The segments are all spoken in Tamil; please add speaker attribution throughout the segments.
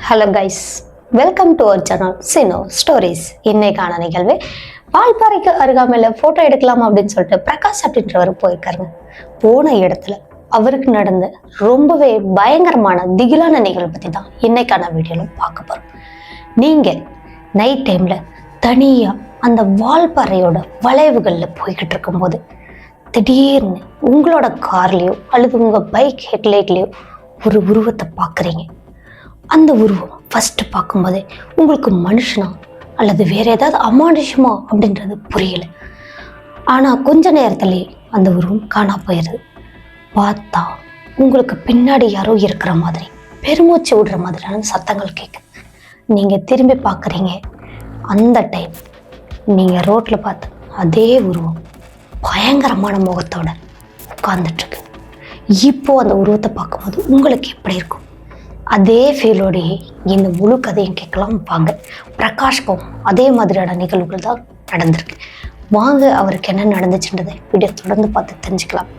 Speaker 1: Hello guys, welcome to our channel சினோ ஸ்டோரிஸ். இன்னைக்கான நிகழ்வு வால்பாறைக்கு அருகாமையில் ஃபோட்டோ எடுக்கலாம் அப்படின்னு சொல்லிட்டு பிரகாஷ் அப்படின்றவர் போயிருக்காருங்க. போன இடத்துல அவருக்கு நடந்த ரொம்பவே பயங்கரமான திகிலான நிகழ்வு பற்றி தான் இன்னைக்கான வீடியோவில் பார்க்க போகிறோம். நீங்கள் நைட் டைமில் தனியாக அந்த வால்பாறையோட வளைவுகளில் போய்கிட்டு இருக்கும்போது திடீர்னு உங்களோட கார்லேயோ அல்லது உங்கள் பைக் ஹெட்லைட்லேயோ ஒரு உருவத்தை பார்க்குறீங்க. அந்த உருவம் ஃபஸ்ட்டு பார்க்கும்போதே உங்களுக்கு மனுஷனா அல்லது வேற ஏதாவது அமானுஷமா அப்படின்றது புரியல. ஆனால் கொஞ்ச நேரத்துலேயே அந்த உருவம் காணா போயிடுது. பார்த்தா உங்களுக்கு பின்னாடி யாரோ இருக்கிற மாதிரி பெருமூச்சு விடுற மாதிரியான சத்தங்கள் கேட்குது. நீங்கள் திரும்பி பார்க்குறீங்க. அந்த டைம் நீங்கள் ரோட்டில் பார்த்து அதே உருவம் பயங்கரமான முகத்தோட உட்கார்ந்துட்டுருக்கு. இப்போ அந்த உருவத்தை பார்க்கும்போது உங்களுக்கு எப்படி இருக்கும்? அதே ஃபீலோடையே இந்த முழு கதையும் கேட்கலாம் வாங்க. பிரகாஷ்க்கும் அதே மாதிரியான நிகழ்வுகள் தான் நடந்திருக்கு. வாங்க அவருக்கு என்ன நடந்துச்சுன்றதை வீடியோ தொடர்ந்து பார்த்து தெரிஞ்சுக்கலாம்.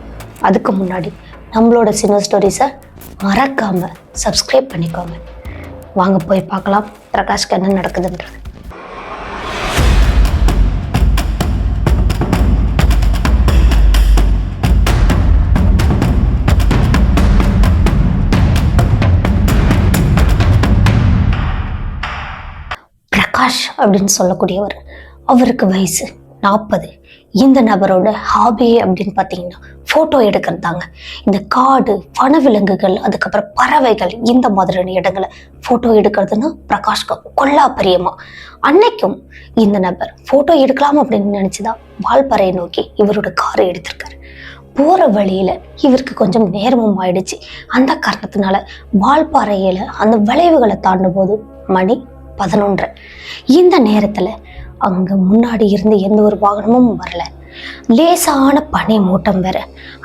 Speaker 1: அதுக்கு முன்னாடி நம்மளோட சினோ ஸ்டோரிஸை மறக்காம சப்ஸ்கிரைப் பண்ணிக்கோங்க. வாங்க போய் பார்க்கலாம் பிரகாஷ்க்கு என்ன நடக்குதுன்றது. பிரகாஷ் அப்படின்னு சொல்லக்கூடியவர், அவருக்கு வயசு 40. இந்த நபரோட ஹாபி அப்படின்னு பார்த்தீங்கன்னா ஃபோட்டோ எடுக்கிறது தாங்க. இந்த காடு, வனவிலங்குகள், அதுக்கப்புறம் பறவைகள், இந்த மாதிரியான இடங்களை ஃபோட்டோ எடுக்கிறதுனா பிரகாஷ்க்கு கொல்லா பிரியமா. அன்னைக்கும் இந்த நபர் ஃபோட்டோ எடுக்கலாம் அப்படின்னு நினச்சிதான் வால்பாறையை நோக்கி இவரோட காரை எடுத்திருக்காரு. போகிற வழியில் இவருக்கு கொஞ்சம் நேரமும் ஆயிடுச்சு. அந்த காரணத்தினால வால்பாறையில் அந்த வளைவுகளை தாண்டும் போது மணி 11. இந்த நேரத்தில் அங்கே முன்னாடி இருந்து எந்த ஒரு வாகனமும் வரல. லேசான பனி மூட்டம் வேற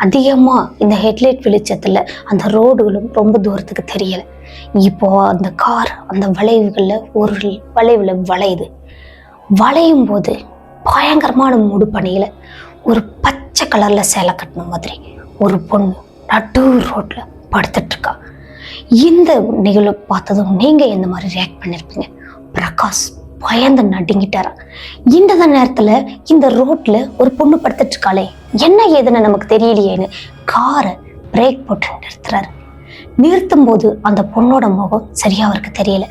Speaker 1: அதிகமாக இந்த ஹெட்லைட் வெளிச்சத்தில் அந்த ரோடுகளும் ரொம்ப தூரத்துக்கு தெரியலை. இப்போ அந்த கார் அந்த வளைவுகளில் ஒரு வளைவில் வளையுது. வளையும் போது பயங்கரமான மூடு பனியில் ஒரு பச்சை கலரில் சேலை கட்டின மாதிரி ஒரு பொண்ணு நடு ரோட்டில் படுத்துட்டு இருக்கா. இந்த நிகழ்வு பார்த்ததும் நீங்கள் எந்த மாதிரி ரியாக்ட் பண்ணியிருப்பீங்க? பிரகாஷ் பயந்து நடுங்கிட்டாரா. இந்த நேரத்தில் இந்த ரோட்ல ஒரு பொண்ணு படுத்துட்டு இருக்காளே, என்ன ஏதுன்னு நமக்கு தெரியலையேன்னு காரை பிரேக் போட்டு நிறுத்துறாரு. நிறுத்தும் போது அந்த பொண்ணோட முகம் சரியா அவருக்கு தெரியல.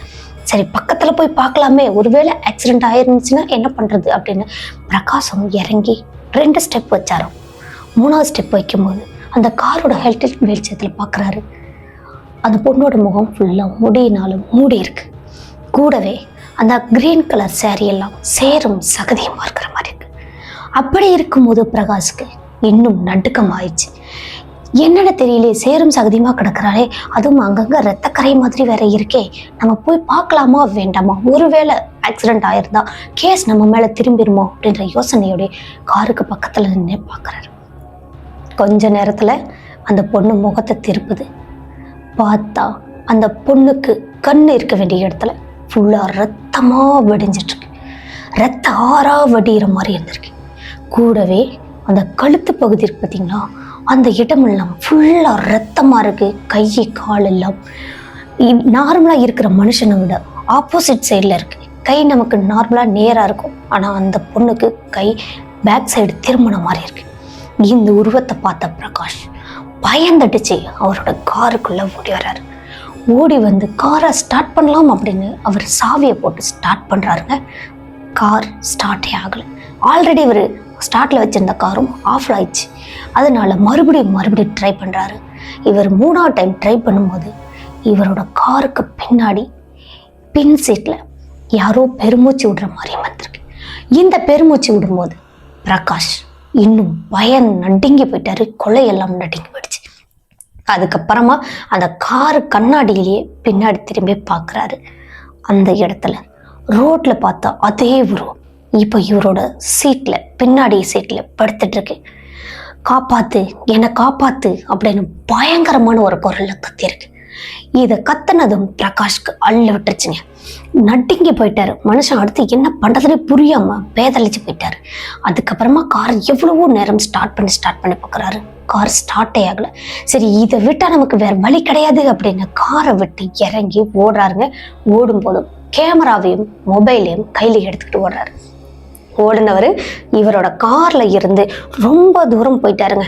Speaker 1: சரி, பக்கத்துல போய் பார்க்கலாமே, ஒருவேளை ஆக்சிடென்ட் ஆயிருந்துச்சுன்னா என்ன பண்றது அப்படின்னு பிரகாஷம் இறங்கி 2 ஸ்டெப் வச்சாரோ. 3வது ஸ்டெப் வைக்கும்போது அந்த காரோட ஹெல்மெட் வெளிச்சத்தில் பார்க்குறாரு. அந்த பொண்ணோட முகம் ஃபுல்லாக முடியினாலும் மூடி இருக்கு. கூடவே அந்த கிரீன் கலர் சேரீ எல்லாம் சேரும் சகதியமாக இருக்கிற மாதிரி இருக்கு. அப்படி இருக்கும்போது பிரகாஷ்க்கு இன்னும் நடுக்கம் ஆயிடுச்சு. என்னென்ன தெரியல, சேரும் சகதியமாக கிடக்கிறாரே, அதுவும் அங்கங்கே ரத்தக்கரை மாதிரி வேற இருக்கே, நம்ம போய் பார்க்கலாமா வேண்டாமா, ஒருவேளை ஆக்சிடென்ட் ஆயிருந்தா கேஸ் நம்ம மேலே திரும்பிடுமோ அப்படின்ற யோசனையோட காருக்கு பக்கத்தில் நின்று பார்க்குறாரு. கொஞ்ச நேரத்தில் அந்த பொண்ணு முகத்தை திருப்புது. பார்த்தா அந்த பொண்ணுக்கு கண்ணு இருக்க வேண்டிய இடத்துல ஃபுல்லாக ரத்தமாக வெடிஞ்சிட்ருக்கு. ரத்த ஆறா வடிகிற மாதிரி இருந்திருக்கு. கூடவே அந்த கழுத்து பகுதி இருக்கு பார்த்தீங்களா, அந்த இடமெல்லாம் ஃபுல்லாக ரத்தமாக இருக்குது. கை கால் எல்லாம் நார்மலாக இருக்கிற மனுஷனை விட ஆப்போசிட் சைடில் இருக்குது. கை நமக்கு நார்மலாக நேராக இருக்கும், ஆனால் அந்த பொண்ணுக்கு கை பேக் சைடு திரும்பின மாதிரி இருக்குது. இந்த உருவத்தை பார்த்த பிரகாஷ் பயந்துடுச்சு. அவரோட காருக்குள்ளே ஓடி வர்றாரு. ஓடி வந்து காரை ஸ்டார்ட் பண்ணலாம் அப்படின்னு அவர் சாவியை போட்டு ஸ்டார்ட் பண்ணுறாருங்க. கார் ஸ்டார்ட்டே ஆகலை. ஆல்ரெடி இவர் ஸ்டார்ட்டில் வச்சுருந்த காரும் ஆஃப் ஆயிடுச்சு. அதனால மறுபடியும் ட்ரை பண்ணுறாரு. இவர் 3வது டைம் ட்ரை பண்ணும்போது இவரோட காருக்கு பின்னாடி பின் சீட்டில் யாரோ பெருமூச்சு விடுற மாதிரி வந்திருக்கு. இந்த பெருமூச்சு விடும்போது பிரகாஷ் இன்னும் பயம் நடுங்கி போயிட்டாரு. கொலையெல்லாம் நடுங்கி போயிடுச்சு. அதுக்கப்புறமா அந்த காரு கண்ணாடியிலேயே பின்னாடி திரும்பி பார்க்குறாரு. அந்த இடத்துல ரோட்ல பார்த்தா அதே உருவம் இப்போ இவரோட சீட்ல, பின்னாடி சீட்ல படுத்துட்டு இருக்கு. காப்பாத்து, என்னை காப்பாத்து அப்படின்னு பயங்கரமான ஒரு குரல்ல கத்திருக்கு. இதை கத்துனதும் பிரகாஷ்க்கு அள்ள விட்டுருச்சுங்க. நட்டிங்கி போயிட்டாரு மனுஷன். அடுத்து என்ன பண்றதுன்னு புரியாம பேதளிச்சு போயிட்டாரு. அதுக்கப்புறமா கார் எவ்வளவோ நேரம் ஸ்டார்ட் பண்ணி பார்க்குறாரு. கார் ஸ்டார்ட்டே ஆகல. சரி, இதை விட்டா நமக்கு வேற வழி கிடையாது அப்படின்னு காரை விட்டு இறங்கி ஓடுறாருங்க. ஓடும் போதும் கேமராவையும் மொபைலையும் கையில எடுத்துக்கிட்டு ஓடுறாரு. ஓடினவர் இவரோட கார்ல இருந்து ரொம்ப தூரம் போயிட்டாருங்க.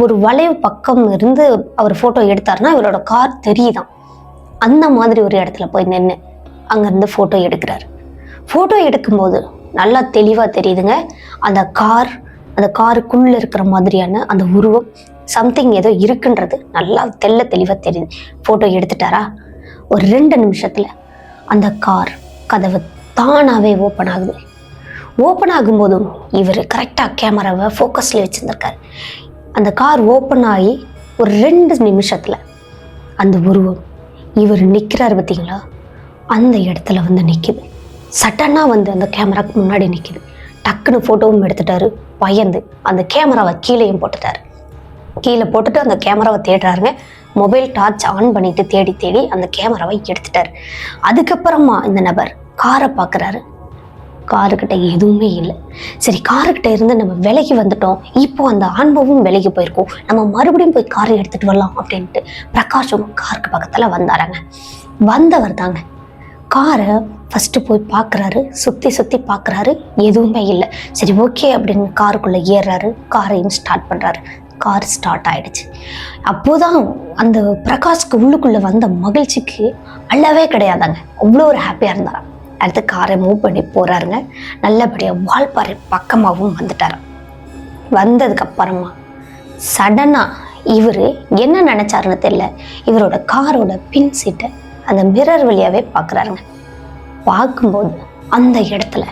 Speaker 1: ஒரு வளைவு பக்கம் இருந்து அவர் போட்டோ எடுத்தாருன்னா இவரோட கார் தெரியுதான். அந்த மாதிரி ஒரு இடத்துல போய் நின்று அங்கிருந்து போட்டோ எடுக்கிறாரு. போட்டோ எடுக்கும்போது நல்லா தெளிவா தெரியுதுங்க. அந்த காருக்குள்ள இருக்கிற மாதிரியான அந்த உருவம் சம்திங் ஏதோ இருக்குன்றது நல்லா தெளிவா தெரியுது. போட்டோ எடுத்துட்டாரா, ஒரு 2 நிமிஷத்துல அந்த கார் கதவு தானாவே ஓப்பன் ஆகுது. ஓப்பன் ஆகும்போதும் இவர் கரெக்டாக கேமராவை ஃபோக்கஸில் வச்சுருந்துருக்காரு. அந்த கார் ஓப்பன் ஆகி ஒரு 2 நிமிஷத்தில் அந்த உருவம் இவர் நிற்கிறாரு பார்த்தீங்களா, அந்த இடத்துல வந்து நிற்கிது. சட்டனாக வந்து அந்த கேமராக்கு முன்னாடி நிற்கிது. டக்குன்னு ஃபோட்டோவும் எடுத்துட்டாரு. பயந்து அந்த கேமராவை கீழேயும் போட்டுட்டாரு. கீழே போட்டுட்டு அந்த கேமராவை தேடுறாருங்க. மொபைல் டார்ச் ஆன் பண்ணிட்டு தேடி அந்த கேமராவை எடுத்துட்டாரு. அதுக்கப்புறமா இந்த நபர் காரை பார்க்குறாரு. காருக்கிட்ட எதுவுமே இல்லை. சரி, காருக்கிட்ட இருந்து நம்ம விலகி வந்துட்டோம், இப்போ அந்த ஆன்மாவும் விலகி போயிருக்கோம், நம்ம மறுபடியும் போய் காரை எடுத்துட்டு வரலாம் அப்படின்ட்டு பிரகாஷும் காருக்கு பக்கத்துல வந்தாராங்க. வந்தவர் தாங்க காரை ஃபர்ஸ்ட் போய் பார்க்குறாரு. சுற்றி பார்க்குறாரு, எதுவுமே இல்லை. சரி, ஓகே அப்படின்னு காருக்குள்ளே ஏறுறாரு. காரையும் ஸ்டார்ட் பண்ணுறாரு. கார் ஸ்டார்ட் ஆயிடுச்சு. அப்போதான் அந்த பிரகாஷ்க்கு உள்ளுக்குள்ளே வந்த மகிழ்ச்சிக்கு அல்லவே கிடையாதாங்க. அவ்வளோ ஒரு ஹாப்பியாக இருந்தாராம். அடுத்து காரை மூவ் பண்ணி போகிறாருங்க. நல்லபடியாக வால்பாறை பக்கமாகவும் வந்துட்டாராம். வந்ததுக்கு அப்புறமா சடனாக இவர் என்ன நினச்சாருன்னு தெரியல, இவரோட காரோட பின் சீட்டை அந்த மிரர் வழியாகவே பார்க்குறாருங்க. பார்க்கும்போது அந்த இடத்துல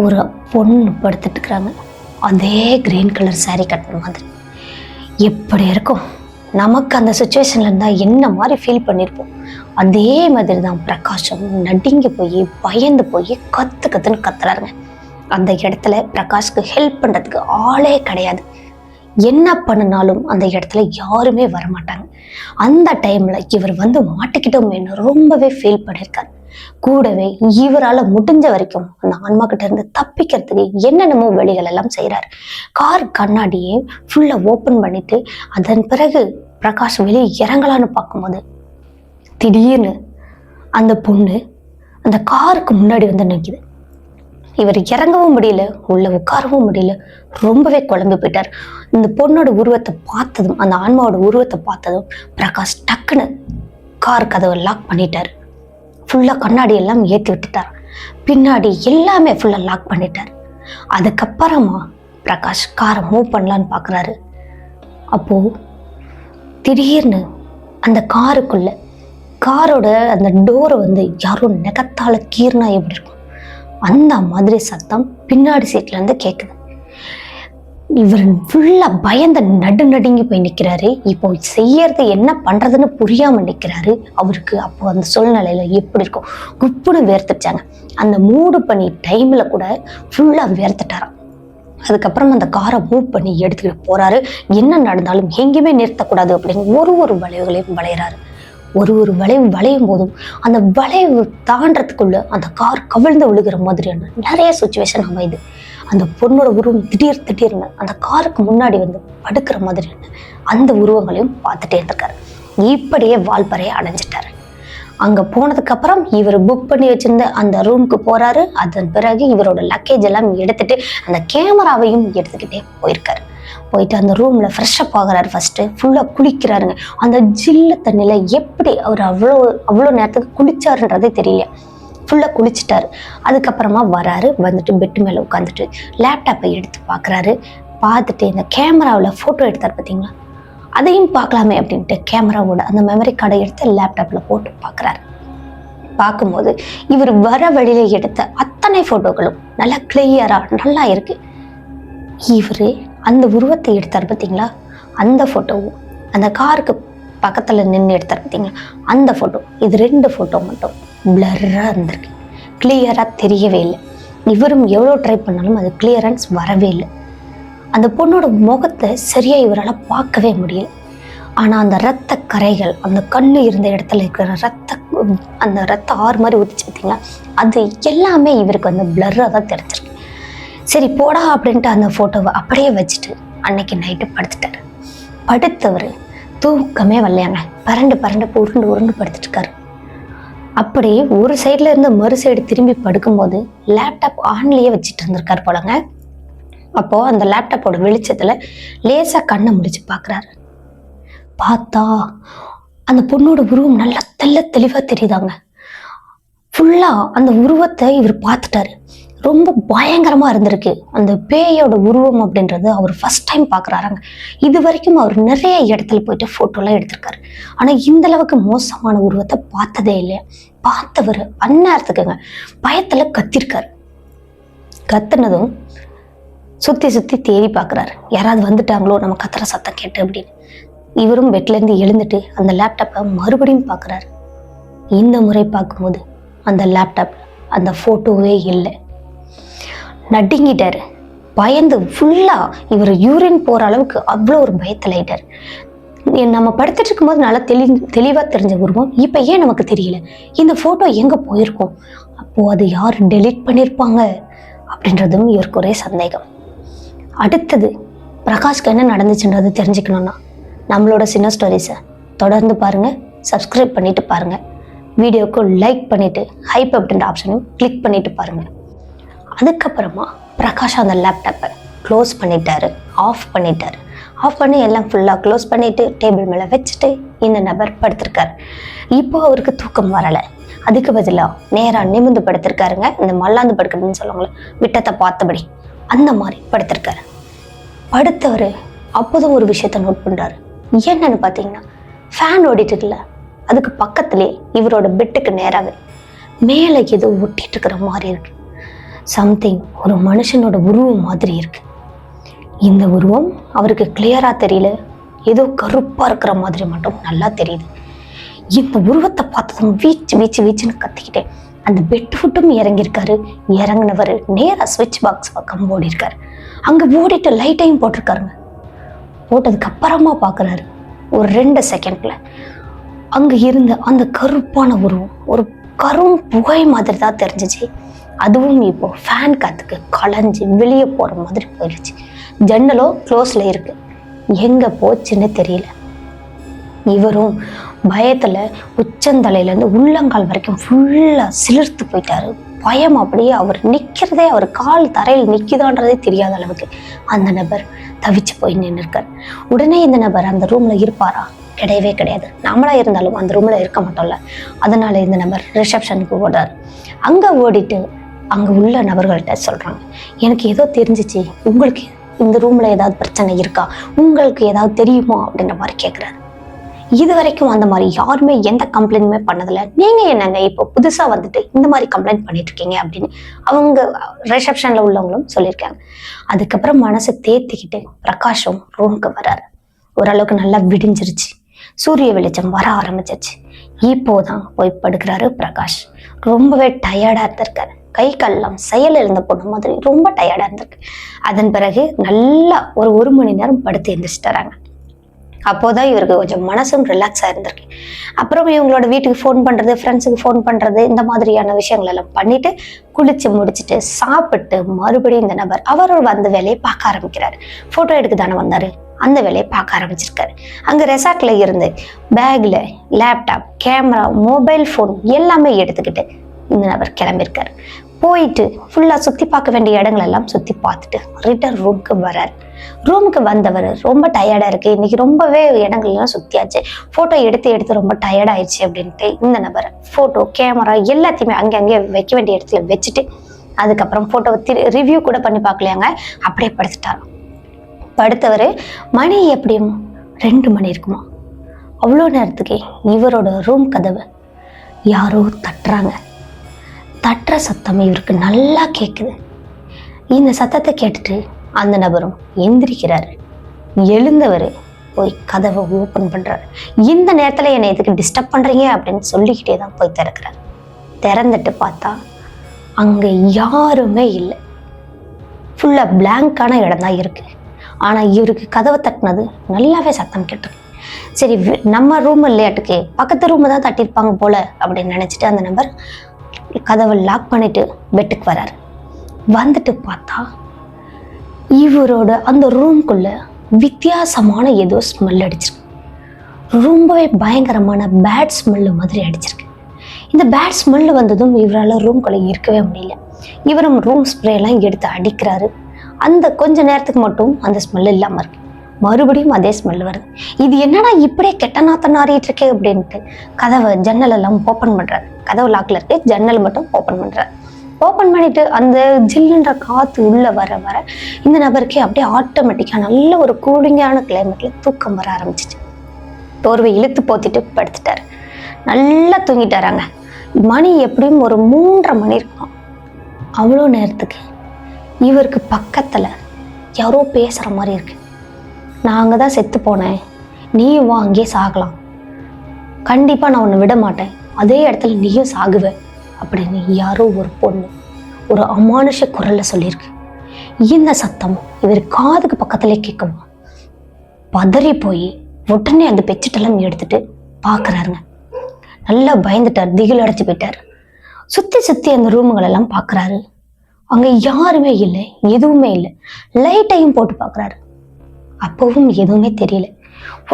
Speaker 1: ஒரு பொண்ணு படுத்துட்டு இருக்கிறாங்க. அதே கிரீன் கலர் சாரீ கட்டின மாதிரி. எப்படி இருக்கும் நமக்கு அந்த சுச்சுவேஷன்ல இருந்தால் என்ன மாதிரி ஃபீல் பண்ணியிருப்போம். அதே மாதிரி தான் பிரகாஷும் நடுங்கி போய் பயந்து போய் கத்துன்னு கத்துறாருங்க. அந்த இடத்துல பிரகாஷ்க்கு ஹெல்ப் பண்ணுறதுக்கு ஆளே கிடையாது. என்ன பண்ணினாலும் அந்த இடத்துல யாருமே வரமாட்டாங்க. அந்த டைம்ல இவர் வந்து மாட்டிக்கிட்டோமேன்னு ரொம்பவே ஃபீல் பண்ணியிருக்காரு. கூடவே இவரால் முடிஞ்ச வரைக்கும் அந்த ஆன்மா கிட்ட இருந்து தப்பிக்கிறதுக்கு என்னென்னமோ வழிகள் எல்லாம் செய்யறாரு. கார் கண்ணாடியே ஃபுல்லா ஓப்பன் பண்ணிட்டு அதன் பிறகு பிரகாஷ் வெளியே இறங்கலான்னு பார்க்கும்போது திடீர்னு அந்த பொண்ணு அந்த காருக்கு முன்னாடி வந்து நிற்குது. இவர் இறங்கவும் முடியல, உள்ள உட்காரவும் முடியல, ரொம்பவே குழம்பு போயிட்டார். இந்த பொண்ணோட உருவத்தை பார்த்ததும், அந்த ஆன்மாவோட உருவத்தை பார்த்ததும் பிரகாஷ் டக்குன்னு கார் கதவை லாக் பண்ணிட்டார். ஃபுல்லா கண்ணாடி எல்லாம் ஏற்றி விட்டுட்டார். பின்னாடி எல்லாமே ஃபுல்லா லாக் பண்ணிட்டார். அதுக்கப்புறமா பிரகாஷ் காரை மூவ் பண்ணலான்னு பார்க்குறாரு. அப்போ திடீர்னு அந்த காருக்குள்ள காரோட அந்த டோரை வந்து யாரோ நெகத்தால கீர்னா எப்படி இருக்கும் அந்த மாதிரி சத்தம் பின்னாடி சீட்ல இருந்து கேட்குது. இவர் ஃபுல்லா பயந்த நடுங்கி போய் நிற்கிறாரு. இப்போ செய்யறது என்ன பண்றதுன்னு புரியாம நிற்கிறாரு. அவருக்கு அப்போ அந்த சூழ்நிலையில எப்படி இருக்கும், குப்புன்னு வேர்த்துட்டாங்க. அந்த மூடு பண்ணி டைம்ல கூட ஃபுல்லா வேர்த்துட்டாராம். அதுக்கப்புறம் அந்த காரை மூவ் பண்ணி எடுத்துக்கிட்டு போறாரு. என்ன நடந்தாலும் எங்கேயுமே நிறுத்தக்கூடாது அப்படின்னு ஒரு வளைவுகளையும் வளையிறாரு. ஒரு வளையும் போதும் அந்த வளைவு தாண்டறதுக்குள்ள அந்த கார் கவிழ்ந்து விழுகிற மாதிரியான நிறைய சுச்சுவேஷன் அமையுது. அந்த பொண்ணோட உருவம் திடீர்னு அந்த காருக்கு முன்னாடி வந்து படுக்கிற மாதிரியான அந்த உருவங்களையும் பார்த்துட்டே இருக்காரு. இப்படியே வால்பாறையை அடைஞ்சிட்டாரு. அங்க போனதுக்கு அப்புறம் இவர் புக் பண்ணி வச்சிருந்த அந்த ரூமுக்கு போறாரு. அதன் பிறகு இவரோட லக்கேஜ் எல்லாம் எடுத்துட்டு அந்த கேமராவையும் எடுத்துக்கிட்டே போயிருக்காரு. போயிட்டு அந்த ரூம்ல ஃப்ரெஷ்அப் ஆகுறாரு. ஃபர்ஸ்ட் ஃபுல்லா குளிக்கிறாருங்க. அந்த ஜில்லு தண்ணியில எப்படி அவர் அவ்வளோ நேரத்துக்கு குளிச்சாருன்றதே தெரியல. ஃபுல்லா குளிச்சுட்டாரு. அதுக்கப்புறமா வராரு. வந்துட்டு பெட்டு மேல உட்காந்துட்டு லேப்டாப்பை எடுத்து பார்க்குறாரு. பார்த்துட்டு இந்த கேமராவில் ஃபோட்டோ எடுத்தார் பார்த்தீங்களா, அதையும் பார்க்கலாமே அப்படின்ட்டு கேமராவோட அந்த மெமரி கார்டை எடுத்து லேப்டாப்ல போட்டு பார்க்குறாரு. பார்க்கும்போது இவர் வர வழியில எடுத்த அத்தனை ஃபோட்டோக்களும் நல்லா கிளியரா நல்லா இருக்கு. இவர் அந்த உருவத்தை எடுத்தார் பார்த்தீங்களா, அந்த ஃபோட்டோவும் அந்த காருக்கு பக்கத்தில் நின்று எடுத்தார் பார்த்தீங்களா அந்த ஃபோட்டோ, இது 2 ஃபோட்டோ மட்டும் பிளர்ராக இருந்திருக்கு. கிளியராக தெரியவே இல்லை. இவரும் எவ்வளோ ட்ரை பண்ணாலும் அது கிளியரன்ஸ் வரவே இல்லை. அந்த பொண்ணோட முகத்தை சரியா இவரால் பார்க்கவே முடியல. ஆனால் அந்த இரத்த கரைகள், அந்த கண்ணு இருந்த இடத்துல இருக்கிற அந்த ரத்த ஆறு மாதிரி ஊற்றிச்சு பார்த்தீங்களா, அது எல்லாமே இவருக்கு வந்து பிளர்ராக தான் தெரிஞ்சிருக்கு. சரி போடா அப்படின்ட்டு அந்த ஃபோட்டோவை அப்படியே வச்சுட்டு அன்னைக்கு நைட்டு படுத்துட்டாரு. படுத்தவர் தூக்கமே வரலையாங்க. பரண்டு உருண்டு படுத்துட்டு இருக்காரு. அப்படி ஒரு சைட்ல இருந்து மறு சைடு திரும்பி படுக்கும்போது லேப்டாப் ஆன்லயே வச்சுட்டு இருந்திருக்காரு போலங்க. அப்போ அந்த லேப்டாப்போட வெளிச்சத்துல லேசா கண்ணை முடிச்சு பாக்குறாரு. பார்த்தா அந்த பொண்ணோட உருவம் நல்லா தெளிவா தெரியுதாங்க. ஃபுல்லா அந்த உருவத்தை இவர் பார்த்துட்டாரு. ரொம்ப பயங்கரமா இருந்திருக்கு. அந்த பேயோட உருவம் அப்படின்றது அவர் ஃபர்ஸ்ட் டைம் பாக்குறாருங்க. இது வரைக்கும் அவர் நிறைய இடத்துல போயிட்டு போட்டோலாம் எடுத்திருக்காரு. ஆனா இந்த அளவுக்கு மோசமான உருவத்தை பார்த்ததே இல்லையா. பார்த்தவர் அந்நேரத்துக்குங்க பயத்துல கத்திருக்காரு. கத்துனதும் சுத்தி தேடி பாக்குறாரு, யாராவது வந்துட்டாங்களோ நம்ம கத்துற சத்தம் கேட்டு அப்படின்னு. இவரும் பெட்ல இருந்து எழுந்துட்டு அந்த லேப்டாப்பை மறுபடியும் பாக்குறாரு. இந்த முறை பார்க்கும்போது அந்த லேப்டாப் அந்த போட்டோவே இல்லை. நடுங்கிட்டாரு. பயந்து ஃபுல்லா இவர் யூரின் போற அளவுக்கு அவ்வளோ ஒரு பயத்தில் ஆயிட்டாரு. நம்ம படுத்துட்டு இருக்கும்போது நல்லா தெளிவா தெரிஞ்ச உருவம் இப்ப ஏன் நமக்கு தெரியல, இந்த போட்டோ எங்க போயிருக்கோம், அப்போ அது யார் டெலீட் பண்ணிருப்பாங்க அப்படின்றதும் இவருக்கு ஒரே சந்தேகம். அடுத்தது பிரகாஷ்க்கு என்ன நடந்துச்சுன்றது தெரிஞ்சுக்கணும்னா நம்மளோட சின்ன ஸ்டோரிஸை தொடர்ந்து பாருங்க, சப்ஸ்கிரைப் பண்ணிட்டு பாருங்க, வீடியோக்கு லைக் பண்ணிட்டு ஹைப் அப்படின்ற ஆப்ஷனையும் கிளிக் பண்ணிட்டு பாருங்க. அதுக்கப்புறமா பிரகாஷ் அந்த லேப்டாப்பை க்ளோஸ் பண்ணிட்டாரு, ஆஃப் பண்ணி எல்லாம் ஃபுல்லாக க்ளோஸ் பண்ணிட்டு டேபிள் மேலே வச்சுட்டு இந்த நபர் படுத்திருக்காரு. இப்போ அவருக்கு தூக்கம் வரலை. அதுக்கு பதிலாக நேராக நிமிந்து படுத்திருக்காருங்க. இந்த மல்லாந்து படுக்கிறதுன்னு சொல்லுவாங்களே, விட்டத்தை பார்த்தபடி அந்த மாதிரி படுத்திருக்காரு. படுத்தவர் அப்போதும் ஒரு விஷயத்த நோட் பண்ணுறாரு. என்னன்னு பார்த்தீங்கன்னா ஃபேன் ஓடிட்டு இருக்குல்ல, அதுக்கு பக்கத்துலேயே இவரோட பெட்டுக்கு நேராகவே மேலே ஏதோ ஒட்டிட்டு இருக்கிற மாதிரி இருக்கு. சம்திங் ஒரு மனுஷனோட உருவம் மாதிரி இருக்கு. இந்த உருவம் அவருக்கு கிளியரா தெரியல, ஏதோ கருப்பா இருக்கிற மாதிரி மட்டும் நல்லா தெரியுது. இந்த உருவத்தை பார்த்ததும் வீச்சுன்னு கத்திக்கிட்டேன் அந்த பெட் ஃபுட்டும் இறங்கியிருக்காரு. இறங்கினவர் நேரா ஸ்விட்ச் பாக்ஸ் பக்கம் ஓடி இருக்காரு. அங்க ஓடிட்டு லைட்டையும் போட்டிருக்காருங்க. போட்டதுக்கு அப்புறமா பாக்குறாரு, ஒரு 2 செகண்ட்ல அங்க இருந்த அந்த கருப்பான உருவம் ஒரு கரும் புகை மாதிரி தான் தெரிஞ்சிச்சு. அதுவும் இப்போ ஃபேன் காத்துக்கு களைஞ்சு வெளியே போற மாதிரி போயிடுச்சு. ஜன்னலோ க்ளோஸ்ல இருக்கு, எங்க போச்சுன்னு தெரியல. இவரும் பயத்துல உச்சந்தலையில இருந்து உள்ளங்கால் வரைக்கும் ஃபுல்லா சிலிர்த்து போயிட்டாரு. பயம் அப்படியே அவர் நிக்கிறதே, அவர் கால் தரையில் நிக்குதான்றதே தெரியாத அளவுக்கு அந்த நபர் தவிச்சு போய் நின்று இருக்காரு. உடனே இந்த நபர் அந்த ரூம்ல இருப்பாரா? கிடையவே கிடையாது. நம்மளா இருந்தாலும் அந்த ரூம்ல இருக்க மாட்டோம்ல. அதனால இந்த நபர் ரிசப்ஷனுக்கு ஓடுறாரு. அங்க ஓடிட்டு அங்க உள்ள நபர்கள்ட்ட சொல்றாங்க, எனக்கு ஏதோ தெரிஞ்சிச்சு, உங்களுக்கு இந்த ரூம்ல ஏதாவது பிரச்சனை இருக்கா, உங்களுக்கு ஏதாவது தெரியுமா அப்படின்ற மாதிரி கேட்கிறாரு. இது வரைக்கும் அந்த மாதிரி யாருமே எந்த கம்ப்ளைண்ட்டுமே பண்ணதில்ல, நீங்க என்னங்க இப்போ புதுசா வந்துட்டு இந்த மாதிரி கம்ப்ளைண்ட் பண்ணிட்டு இருக்கீங்க அப்படின்னு அவங்க ரிசப்ஷன்ல உள்ளவங்களும் சொல்லியிருக்காங்க. அதுக்கப்புறம் மனசை தேத்திக்கிட்டு பிரகாஷும் ரூமுக்கு வராரு. ஓரளவுக்கு நல்லா விடிஞ்சிருச்சு, சூரிய வெளிச்சம் வர ஆரம்பிச்சிருச்சு. இப்போதான் போய் படுக்கிறாரு பிரகாஷ். ரொம்பவே டயர்டா இருந்திருக்காரு. கை கால்லாம் செயல் இருந்த பொண்ணு மாதிரி ரொம்ப டயர்டா இருந்திருக்கு. அதன் பிறகு நல்லா ஒரு மணி நேரம் படுத்து எழுந்திரிச்சிட்டாராங்க. அப்போதான் இவருக்கு கொஞ்சம் மனசும் ரிலாக்ஸா இருந்திருக்கு. அப்புறம் இவங்களோட வீட்டுக்கு ஃபோன் பண்றது, ஃப்ரெண்ட்ஸுக்கு ஃபோன் பண்றது, இந்த மாதிரியான விஷயங்கள் எல்லாம் பண்ணிட்டு குளிச்சு முடிச்சுட்டு சாப்பிட்டு மறுபடியும் இந்த நபர் அவரோட அந்த வேலையை பார்க்க ஆரம்பிக்கிறாரு. போட்டோ எடுக்க தானே வந்தாரு, அந்த வேலையை பார்க்க ஆரம்பிச்சிருக்காரு. அங்க ரெசார்ட்ல இருந்து பேக்ல லேப்டாப், கேமரா, மொபைல் போன் எல்லாமே எடுத்துக்கிட்டு இந்த நபர் கிளம்பியிருக்காரு. போயிட்டு ஃபுல்லா சுத்தி பார்க்க வேண்டிய இடங்கள் எல்லாம் சுத்தி பார்த்துட்டு ரிட்டர்ன் ரூமுக்கு வராரு. ரூமுக்கு வந்தவர் ரொம்ப டயர்டா இருக்கு, இன்னைக்கு ரொம்பவே இடங்கள்லாம் சுத்தியாச்சு, போட்டோ எடுத்து ரொம்ப டயர்ட் ஆயிடுச்சு அப்படின்ட்டு இந்த நபர் போட்டோ, கேமரா எல்லாத்தையுமே அங்கே வைக்க வேண்டிய இடத்துல வச்சுட்டு அதுக்கப்புறம் போட்டோ ரிவ்யூ கூட பண்ணி பார்க்கலையாங்க, அப்படியே படுத்துட்டாரு. படுத்தவர் மணி எப்படியும் 2 மணி இருக்குமா. அவ்வளோ நேரத்துக்கு இவரோட ரூம் கதவை யாரோ தட்டுறாங்க. தட்டுற சத்தம் இவருக்கு நல்லா கேட்குது. இந்த சத்தத்தை கேட்டுட்டு அந்த நபரும் எந்திரிக்கிறாரு. எழுந்தவர் போய் கதவை ஓப்பன் பண்றாரு. இந்த நேரத்துல என்னை எதுக்கு டிஸ்டர்ப் பண்றீங்க அப்படின்னு சொல்லிக்கிட்டே தான் போய் திறக்கிறாரு. திறந்துட்டு பார்த்தா அங்க யாருமே இல்லை. ஃபுல்லா பிளாங்கான இடம் தான் இருக்கு. ஆனா இவருக்கு கதவை தட்டினது நல்லாவே சத்தம் கேட்டிருக்கு. சரி நம்ம ரூம் இல்லையாட்டுக்கு பக்கத்து ரூம் தான் தட்டியிருப்பாங்க போல அப்படின்னு நினச்சிட்டு அந்த நபர் கதவை லாக் பண்ணிட்டு பெட்டுக்கு வராரு. வந்துட்டு பார்த்தா இவரோட அந்த ரூம்குள்ள வித்தியாசமான ஏதோ ஸ்மெல் அடிச்சிருக்கு. ரொம்பவே பயங்கரமான பேட் ஸ்மெல்லு மாதிரி அடிச்சிருக்கு. இந்த பேட் ஸ்மெல்லு வந்ததும் இவரால் ரூம்குள்ளே இருக்கவே முடியல. இவரும் ரூம் ஸ்ப்ரேலாம் எடுத்து அடிக்கிறாரு. அந்த கொஞ்ச நேரத்துக்கு மட்டும் அந்த ஸ்மெல் இல்லாமல் இருக்கு. மறுபடியும் அதே ஸ்மெல் வருது. இது என்னடா இப்படியே கெட்ட நாத்தம் நாறிட்டு இருக்கே அப்படின்ட்டு கதவை ஜன்னல் எல்லாம் ஓப்பன் பண்ணுறாரு. கதவு லாக்கில் இருக்கு, ஜன்னல் மட்டும் ஓப்பன் பண்ணுறாரு. ஓப்பன் பண்ணிட்டு அந்த ஜில்லுன்ற காற்று உள்ளே வர வர இந்த நபருக்கே அப்படியே ஆட்டோமேட்டிக்காக நல்ல ஒரு கூலிங்கான கிளைமேட்ல தூக்கம் வர ஆரம்பிச்சிச்சு. தோர்வை இழுத்து போத்திட்டு படுத்துட்டாரு. நல்லா தூங்கிட்டாராங்க. மணி எப்படியும் ஒரு 3:30 மணி இருக்கும். அவ்வளோ நேரத்துக்கு இவருக்கு பக்கத்தில் யாரோ பேசுகிற மாதிரி இருக்கு. நான் அங்கே தான் செத்து போனேன், நீயும் வா அங்கேயே சாகலாம், கண்டிப்பாக நான் உன்னை விட மாட்டேன், அதே இடத்துல நீயும் சாகுவ அப்படின்னு யாரோ ஒரு பொண்ணு ஒரு அமானுஷ குரல்ல சொல்லியிருக்கு. இந்த சத்தம் இவர் காதுக்கு பக்கத்திலே கேட்கவும் பதறி போய் உடனே அந்த பெட்ஷீட்டெல்லாம் எடுத்துட்டு பார்க்குறாருங்க. நல்லா பயந்துட்டார், திகில் அடைச்சு போயிட்டார். சுற்றி அந்த ரூமுகளெல்லாம் பார்க்குறாரு. அங்கே யாருமே இல்லை, எதுவுமே இல்லை. லைட்டையும் போட்டு பார்க்குறாரு. அப்பவும் எதுவுமே தெரியல.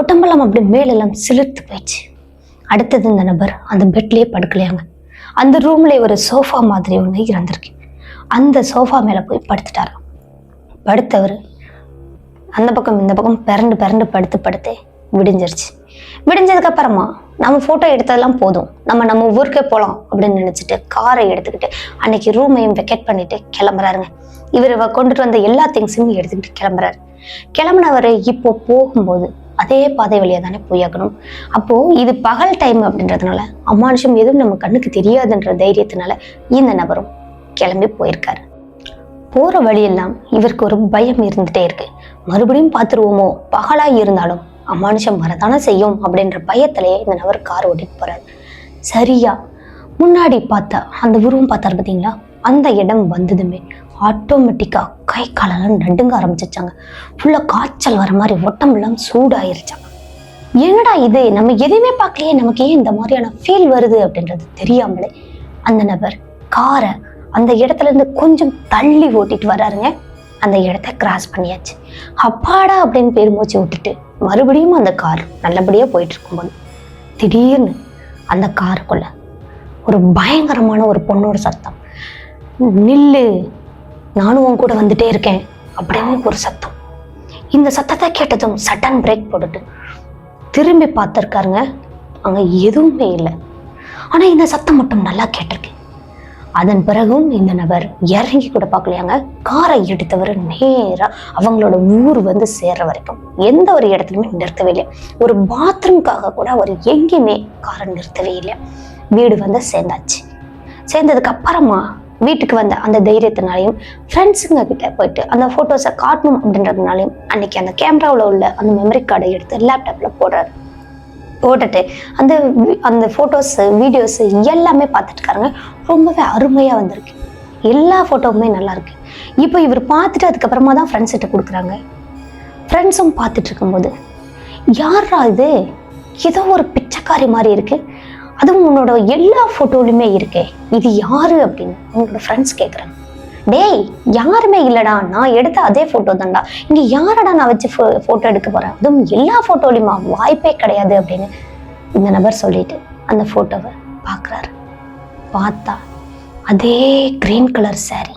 Speaker 1: உடம்பெல்லாம் அப்படி மேலெல்லாம் சிலிர்த்து போயிடுச்சு. அடுத்தது இந்த நபர் அந்த பெட்லேயே படுக்கலையாங்க. அந்த ரூம்ல ஒரு சோஃபா மாதிரி ஒன்று இருந்திருக்கு. அந்த சோஃபா மேலே போய் படுத்துட்டாராம். படுத்தவர் அந்த பக்கம் இந்த பக்கம் பிறண்டு படுத்து விடிஞ்சிருச்சு. விடிஞ்சதுக்கு அப்புறமா நம்ம ஃபோட்டோ எடுத்ததெல்லாம் போதும், நம்ம ஊருக்கே போகலாம் அப்படின்னு நினச்சிட்டு காரை எடுத்துக்கிட்டு அன்னைக்கு ரூமையும் வெக்கேட் பண்ணிட்டு கிளம்புறாருங்க. இவர் கொண்டுட்டு வந்த எல்லா திங்ஸும் எடுத்துக்கிட்டு கிளம்புறாரு. கிளம்புனவர் இப்போ போகும்போது அதே பாதை வழியாக தானே போயாகணும். அப்போ இது பகல் டைம் அப்படின்றதுனால அமானுஷம் எதுவும் நம்ம கண்ணுக்கு தெரியாதுன்ற தைரியத்தினால இந்த நபரும் கிளம்பி போயிருக்காரு. போற வழியெல்லாம் இவருக்கு ஒரு பயம் இருந்துட்டே இருக்கு. மறுபடியும் பார்த்துருவோமோ, பகலா இருந்தாலும் அமானுஷம் வரதானே செய்யும் அப்படின்ற பயத்திலேயே இந்த நபர் கார் ஓட்டிட்டு போறாரு. சரியா முன்னாடி பார்த்தா அந்த உருவம் பார்த்தாரு பார்த்தீங்களா, அந்த இடம் வந்ததுமே ஆட்டோமேட்டிக்கா கை காலெல்லாம் நடுங்க ஆரம்பிச்சிச்சாங்க. ஃபுல்லா காய்ச்சல் வர மாதிரி உடம்பெல்லாம் சூடாயிருச்சாங்க. என்னடா இது, நம்ம எதுவுமே பார்க்கலையே, நமக்கு ஏன் இந்த மாதிரியான ஃபீல் வருது அப்படின்றது தெரியாமலே அந்த நபர் காரை அந்த இடத்துல இருந்து கொஞ்சம் தள்ளி ஓட்டிட்டு வராருங்க. அந்த இடத்த கிராஸ் பண்ணியாச்சு. அப்பாடா அப்படின்னு பெருமூச்சு விட்டுட்டு மறுபடியும் அந்த கார் நல்லபடியா போயிட்டு இருக்கும்போது திடீர்னு அந்த காருக்குள்ள ஒரு பயங்கரமான ஒரு பொண்ணோட சத்தம், நில்லு, நானும் உன் கூட வந்துட்டே இருக்கேன் அப்படின்னு ஒரு சத்தம். இந்த சத்தத்தை கேட்டதும் சடன் பிரேக் போட்டுட்டு திரும்பி பார்த்துருக்காருங்க. அங்க எதுவுமே இல்லை. ஆனா இந்த சத்தம் மட்டும் நல்லா கேட்டிருக்கு. அதன் பிறகும் இந்த நபர் இறங்கி கூட பார்க்கலையாங்க. காரை எடுத்தவர் நேரா அவங்களோட ஊர் வந்து சேர்ற வரைக்கும் எந்த ஒரு இடத்துலையுமே நிறுத்தவே இல்லை. ஒரு பாத்ரூம்காக கூட அவர் எங்கேயுமே காரை நிறுத்தவே இல்லை. வீடு வந்து சேர்ந்தாச்சு. சேர்ந்ததுக்கு அப்புறமா வீட்டுக்கு வந்த அந்த தைரியத்தினாலையும் ஃப்ரெண்ட்ஸுங்க கிட்ட போயிட்டு அந்த ஃபோட்டோஸை காட்டணும் அப்படின்றதுனாலையும் அன்னைக்கு அந்த கேமராவில் உள்ள அந்த மெமரி கார்டை எடுத்து லேப்டாப்பில் போடுறாரு. போட்டுட்டு அந்த ஃபோட்டோஸ் வீடியோஸ் எல்லாமே பார்த்துட்டு இருக்காருங்க. ரொம்பவே அருமையாக வந்திருக்கு. எல்லா ஃபோட்டோவுமே நல்லா இருக்கு. இப்போ இவர் பார்த்துட்டு அதுக்கப்புறமா தான் ஃப்ரெண்ட்ஸ் கிட்ட கொடுக்குறாங்க. ஃப்ரெண்ட்ஸும் பார்த்துட்டு இருக்கும்போது யாரா இது, ஏதோ ஒரு பிச்சைக்காரி மாதிரி இருக்கு, அதுவும் உன்னோட எல்லா ஃபோட்டோலையுமே இருக்கே, இது யாரு அப்படின்னு உங்களோட ஃப்ரெண்ட்ஸ் கேட்குறாங்க. டேய், யாருமே இல்லடா, நான் எடுத்த அதே ஃபோட்டோ தான்டா, இங்கே யாரடா நான் வச்சு ஃபோட்டோ எடுக்க போகிறேன், அதுவும் எல்லா ஃபோட்டோலையுமா, வாய்ப்பே கிடையாது அப்படின்னு இந்த நபர் சொல்லிட்டு அந்த ஃபோட்டோவை பார்க்குறாரு. பார்த்தா அதே கிரீன் கலர் சாரி,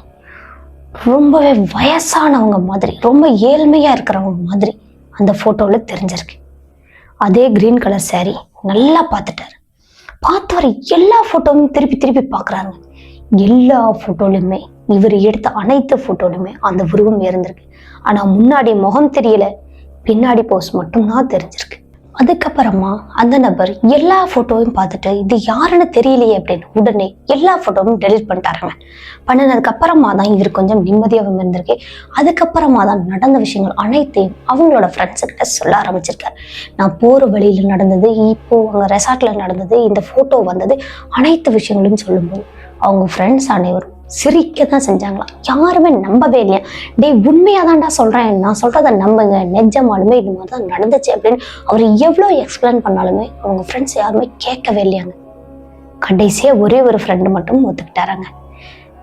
Speaker 1: ரொம்பவே வயசானவங்க மாதிரி, ரொம்ப ஏழ்மையாக இருக்கிறவங்க மாதிரி அந்த ஃபோட்டோவில் தெரிஞ்சிருக்கு. அதே கிரீன் கலர் சாரி நல்லா பார்த்துட்டாரு. பார்த்தவர் எல்லா ஃபோட்டோவும் திருப்பி பார்க்குறாங்க. எல்லா ஃபோட்டோலையுமே இவர் எடுத்த அனைத்து ஃபோட்டோலையுமே அந்த உருவம் இருந்திருக்கு. ஆனால் முன்னாடி முகம் தெரியல, பின்னாடி போஸ் மட்டும்தான் தெரிஞ்சிருக்கு. அதுக்கப்புறமா அந்த நபர் எல்லா ஃபோட்டோவையும் பார்த்துட்டு இது யாருன்னு தெரியலையே அப்படின்னு உடனே எல்லா ஃபோட்டோவும் டெலிட் பண்ணிட்டாருங்க. பண்ணினதுக்கு அப்புறமா தான் இவர் கொஞ்சம் நிம்மதியாகவும் இருந்திருக்கு. அதுக்கப்புறமா தான் நடந்த விஷயங்கள் அனைத்தையும் அவங்களோட ஃப்ரெண்ட்ஸுக்கிட்ட சொல்ல ஆரம்பிச்சிருக்காரு. நான் போகிற வழியில் நடந்தது, இப்போ அவங்க ரெசார்ட்ல நடந்தது, இந்த ஃபோட்டோ வந்தது, அனைத்து விஷயங்களும் சொல்லும்போது அவங்க ஃப்ரெண்ட்ஸ் அனைவரும் சிரிக்க தான் செஞ்சாங்களாம். யாருமே நம்பவே இல்லையா. டேய் உண்மையாதான்டா சொல்றேன், நான் சொல்றதை நம்புங்க, நிஜமாலுமே இது மாதிரி தான் நடந்துச்சு அப்படின்னு அவர் எவ்வளோ எக்ஸ்பிளைன் பண்ணாலுமே அவங்க ஃப்ரெண்ட்ஸ் யாருமே கேட்கவே இல்லையாங்க. கடைசியாக ஒரே ஒரு ஃப்ரெண்டு மட்டும் ஒத்துக்கிட்டாராங்க.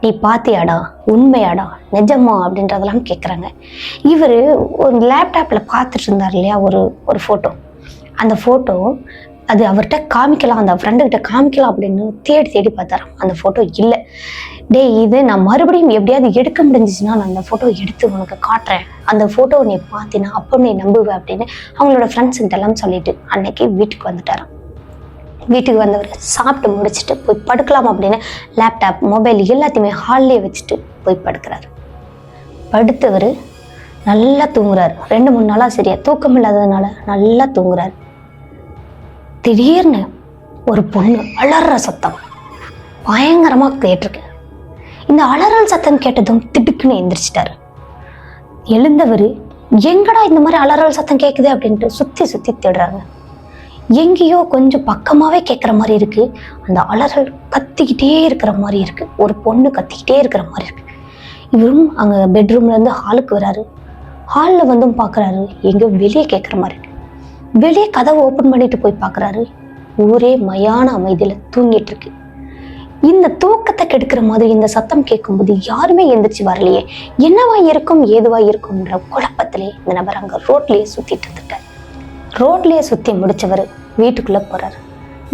Speaker 1: நீ பாத்தியாடா, உண்மையாடா, நிஜமா அப்படின்றதெல்லாம் கேட்குறாங்க. இவர் ஒரு லேப்டாப்பில் பார்த்துட்டு இருந்தார் இல்லையா ஒரு ஃபோட்டோ. அந்த ஃபோட்டோ அது அவர்கிட்ட காமிக்கலாம், அந்த ஃப்ரெண்டுக்கிட்ட காமிக்கலாம் அப்படின்னு தேடி தேடி பார்த்தாராம். அந்த ஃபோட்டோ இல்லை. டே இது நான் மறுபடியும் எப்படியாவது எடுக்க முடிஞ்சிச்சுன்னா நான் அந்த ஃபோட்டோ எடுத்து உனக்கு காட்டுறேன், அந்த ஃபோட்டோவை நீ பார்த்தினா அப்போ நீ நம்புவேன் அப்படின்னு அவங்களோட ஃப்ரெண்ட்ஸுக்கிட்ட எல்லாம் சொல்லிட்டு அன்னைக்கு வீட்டுக்கு வந்துட்டாராம். வீட்டுக்கு வந்தவர் சாப்பிட்டு முடிச்சுட்டு போய் படுக்கலாம் அப்படின்னு லேப்டாப் மொபைல் எல்லாத்தையுமே ஹால்லேயே வச்சுட்டு போய் படுக்கிறாரு. படுத்தவர் நல்லா தூங்குறாரு. 2-3 நாளாக சரியா தூக்கம் இல்லாததுனால நல்லா தூங்குறாரு. திடீர்னு ஒரு பொண்ணு அலற சத்தம் பயங்கரமாக கேட்டிருக்கு. இந்த அலறல் சத்தம் கேட்டதும் திடுக்குன்னு எந்திரிச்சிட்டாரு. எழுந்தவர் எங்கடா இந்த மாதிரி அலறல் சத்தம் கேட்குது அப்படின்ட்டு சுற்றி சுற்றி தேடுறாங்க. எங்கேயோ கொஞ்சம் பக்கமாகவே கேட்குற மாதிரி இருக்கு. அந்த அலறல் கத்திக்கிட்டே இருக்கிற மாதிரி இருக்கு. ஒரு பொண்ணு கத்திக்கிட்டே இருக்கிற மாதிரி இருக்கு. இவரும் அங்கே பெட்ரூம்லேருந்து ஹாலுக்கு வராரு. ஹாலில் வந்தும் பார்க்குறாரு, எங்கேயோ வெளியே கேட்குற மாதிரி இருக்கு. வெளியே கதவை ஓப்பன் பண்ணிட்டு போய் பார்க்குறாரு, ஊரே மயான அமைதியில் தூங்கிட்டு இருக்கு. இந்த தூக்கத்தை கெடுக்கிற மாதிரி இந்த சத்தம் கேட்கும்போது யாருமே எந்திரிச்சு வரலையே, என்னவா இருக்கும் ஏதுவா இருக்கும்ன்ற குழப்பத்திலே இந்த நபர் அங்கே ரோட்லேயே சுற்றிட்டு இருந்துட்டார். ரோட்லேயே சுற்றி முடிச்சவர் வீட்டுக்குள்ளே போகிறாரு.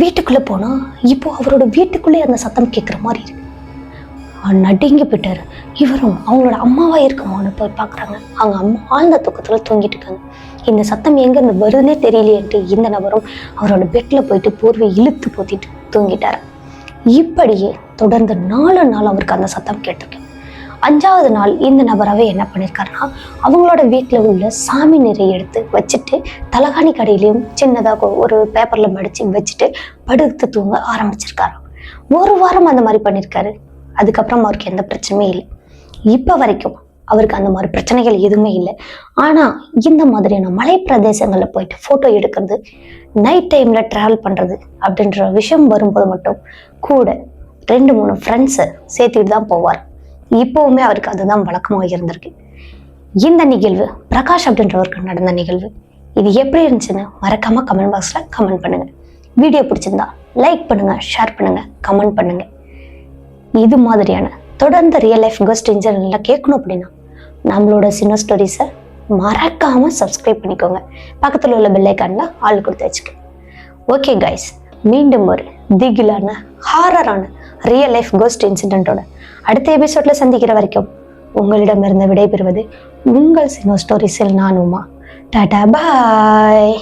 Speaker 1: வீட்டுக்குள்ளே போனால் இப்போ அவரோட வீட்டுக்குள்ளே அந்த சத்தம் கேட்குற மாதிரி இருக்கு. நடுங்கி போயிட்டாரு. இவரும் அவங்களோட அம்மாவா இருக்குமான்னு போய் பார்க்குறாங்க. அவங்க அம்மா ஆழ்ந்த தூக்கத்தில் தூங்கிட்டு இருக்காங்க. இந்த சத்தம் எங்கேருந்து வருதுன்னே தெரியலையேன்ட்டு இந்த நபரும் அவரோட பெட்டில் போயிட்டு போர்வை இழுத்து போத்திட்டு தூங்கிட்டாரு. இப்படியே தொடர்ந்து 4 நாள் அவருக்கு அந்த சத்தம் கேட்டிருக்கு. 5ஆவது நாள் இந்த நபராகவே என்ன பண்ணியிருக்காருன்னா, அவங்களோட வீட்டில் உள்ள சாமி நிறைய எடுத்து வச்சுட்டு தலகாணி கடையிலையும் சின்னதாக ஒரு பேப்பரில் மடித்து வச்சுட்டு படுத்து தூங்க ஆரம்பிச்சிருக்காரு. 1 வாரம் அந்த மாதிரி பண்ணியிருக்காரு. அதுக்கப்புறம் அவருக்கு எந்த பிரச்சனையும் இல்லை. இப்போ வரைக்கும் அவருக்கு அந்த மாதிரி பிரச்சனைகள் எதுவுமே இல்லை. ஆனால் இந்த மாதிரியான மலை பிரதேசங்களில் போயிட்டு ஃபோட்டோ எடுக்கிறது, நைட் டைமில் ட்ராவல் பண்ணுறது அப்படின்ற விஷயம் வரும்போது மட்டும் கூட 2-3 ஃப்ரெண்ட்ஸை சேர்த்துட்டு தான் போவார். இப்போவுமே அவருக்கு அதுதான் வழக்கமாக இருந்திருக்கு. இந்த நிகழ்வு பிரகாஷ் அப்படின்றவருக்கு நடந்த நிகழ்வு. இது எப்படி இருந்துச்சுன்னு மறக்காம கமெண்ட் பாக்ஸில் கமெண்ட் பண்ணுங்க. வீடியோ பிடிச்சிருந்தா லைக் பண்ணுங்க, ஷேர் பண்ணுங்க, கமெண்ட் பண்ணுங்க. இது மாதிரியான தொடர்ந்து ரியல் லைஃப் கோஸ்ட் இன்சிடென்ட்ல கேட்கணும் அப்படின்னா நம்மளோட சின்ன ஸ்டோரிஸை மறக்காம சப்ஸ்கிரைப் பண்ணிக்கோங்க. பக்கத்தில் உள்ள பெல் ஐக்கான்ல ஆள் கொடுத்து வச்சுக்க. ஓகே கைஸ், மீண்டும் ஒரு திகிலான ஹாரரான ரியல் லைஃப் கோஸ்ட் இன்சிடென்ட்டோட அடுத்த எபிசோட்ல சந்திக்கிற வரைக்கும் உங்களிடமிருந்து விடைபெறுவது உங்கள் சினோ ஸ்டோரிஸில் நான் உமா. டாடா பாய்.